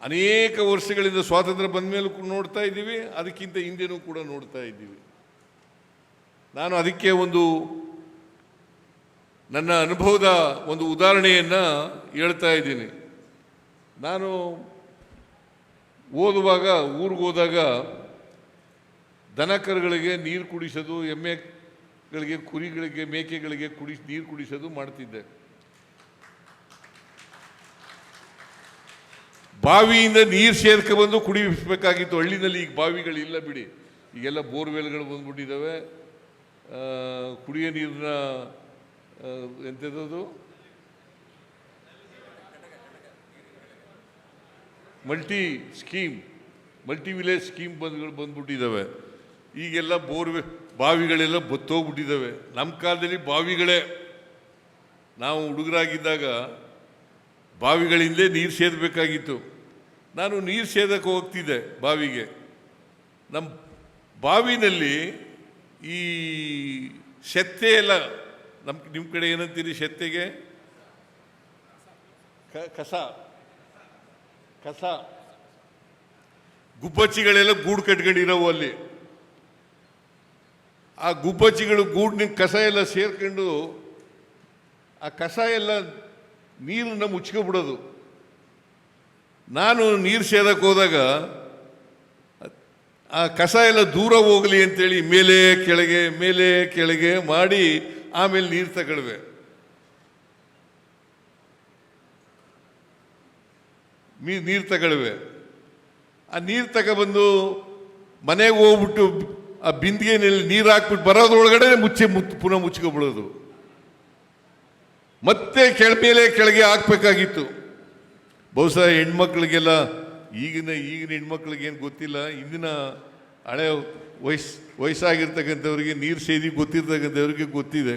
ಅನೇಕ ವರ್ಷಗಳಿಂದ ಸ್ವಾತಂತ್ರ್ಯ ಬಂದ ಮೇಲೂ ನೋಡ್ತಾ ಇದ್ದೀವಿ, ಅದಕ್ಕಿಂತ ಹಿಂದೆನೂ ಕೂಡ ನೋಡ್ತಾ ಇದ್ದೀವಿ. ನಾನು ಅದಕ್ಕೆ ನನ್ನ ಅನುಭವದ ಒಂದು ಉದಾಹರಣೆಯನ್ನು ಹೇಳ್ತಾ ಇದ್ದೀನಿ. ನಾನು ಓದುವಾಗ ಊರಿಗೆ ಹೋದಾಗ ದನ ಕರುಗಳಿಗೆ ನೀರು ಕುಡಿಸೋದು, ಎಮ್ಮೆಗಳಿಗೆ, ಕುರಿಗಳಿಗೆ, ಮೇಕೆಗಳಿಗೆ ನೀರು ಕುಡಿಸೋದು ಮಾಡ್ತಿದ್ದೆ. ಬಾವಿಯಿಂದ ನೀರು ಸೇರ್ಕೊಬಂದು ಕುಡಿಸಬೇಕಾಗಿತ್ತು. ಹಳ್ಳಿನಲ್ಲಿ ಈಗ ಬಾವಿಗಳಿಲ್ಲ ಬಿಡಿ, ಈಗೆಲ್ಲ ಬೋರ್ವೆಲ್ಗಳು ಬಂದ್ಬಿಟ್ಟಿದ್ದಾವೆ. ಕುಡಿಯೋ ನೀರನ್ನ ಎಂಥದ್ದು ಮಲ್ಟಿ ವಿಲೇಜ್ ಸ್ಕೀಮ್ ಬಂದ್ಬಿಟ್ಟಿದ್ದಾವೆ. ಈಗೆಲ್ಲ ಬಾವಿಗಳೆಲ್ಲ ಬತ್ತೋಗ್ಬಿಟ್ಟಿದ್ದಾವೆ. ನಮ್ಮ ಕಾಲದಲ್ಲಿ ಬಾವಿಗಳೇ, ನಾವು ಹುಡುಗರಾಗಿದ್ದಾಗ ಬಾವಿಗಳಿಂದಲೇ ನೀರು ಸೇದಬೇಕಾಗಿತ್ತು. ನಾನು ನೀರು ಸೇದಕ್ಕೆ ಹೋಗ್ತಿದ್ದೆ ಬಾವಿಗೆ. ನಮ್ಮ ಬಾವಿನಲ್ಲಿ ಈ ಸೆತ್ತೆ ಎಲ್ಲ, ನಿಮ್ಮ ಕಡೆ ಏನಂತೀರಿ ಸೆತ್ತೆಗೆ? ಕಸ ಗುಬ್ಬಚ್ಚಿಗಳೆಲ್ಲ ಗೂಡು ಕಟ್ಕೊಂಡಿರೋವು ಅಲ್ಲಿ. ಆ ಗುಬ್ಬಚ್ಚಿಗಳು ಗೂಡಿನ ಕಸ ಎಲ್ಲ ಸೇರ್ಕೊಂಡು ಆ ಕಸ ಎಲ್ಲ ನೀರನ್ನ ಮುಚ್ಕೊಬಿಡೋದು. ನಾನು ನೀರು ಸೇದಕ್ಕೆ ಹೋದಾಗ ಆ ಕಸ ಎಲ್ಲ ದೂರ ಹೋಗಲಿ ಅಂತೇಳಿ ಮೇಲೆ ಕೆಳಗೆ ಮಾಡಿ ಆಮೇಲೆ ನೀರು ತಗೊಳ್ವೆ. ಆ ನೀರು ತಗೊಬಂದು ಮನೆಗೆ ಹೋಗ್ಬಿಟ್ಟು ಆ ಬಿಂದಿಗೆನಲ್ಲಿ ನೀರು ಹಾಕ್ಬಿಟ್ಟು ಬರೋದ್ರೊಳಗಡೆ ಪುನಃ ಮುಚ್ಕೊಬಿಡೋದು. ಮತ್ತೆ ಕೆಳಗೆ ಹಾಕ್ಬೇಕಾಗಿತ್ತು. ಬಹುಶಃ ಹೆಣ್ಮಕ್ಳಿಗೆಲ್ಲ, ಈಗಿನ ಹೆಣ್ಮಕ್ಳಿಗೇನು ಗೊತ್ತಿಲ್ಲ, ಇಂದಿನ ಹಳೆ ವಯಸ್ಸಾಗಿರ್ತಕ್ಕಂಥವ್ರಿಗೆ, ನೀರು ಸೇದಿ ಗೊತ್ತಿರ್ತಕ್ಕಂಥವ್ರಿಗೆ ಗೊತ್ತಿದೆ.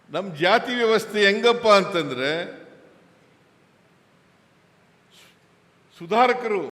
ನಮ್ಮ ಜಾತಿ ವ್ಯವಸ್ಥೆ ಹೆಂಗಪ್ಪ ಅಂತಂದ್ರೆ, ಸುಧಾರಕರು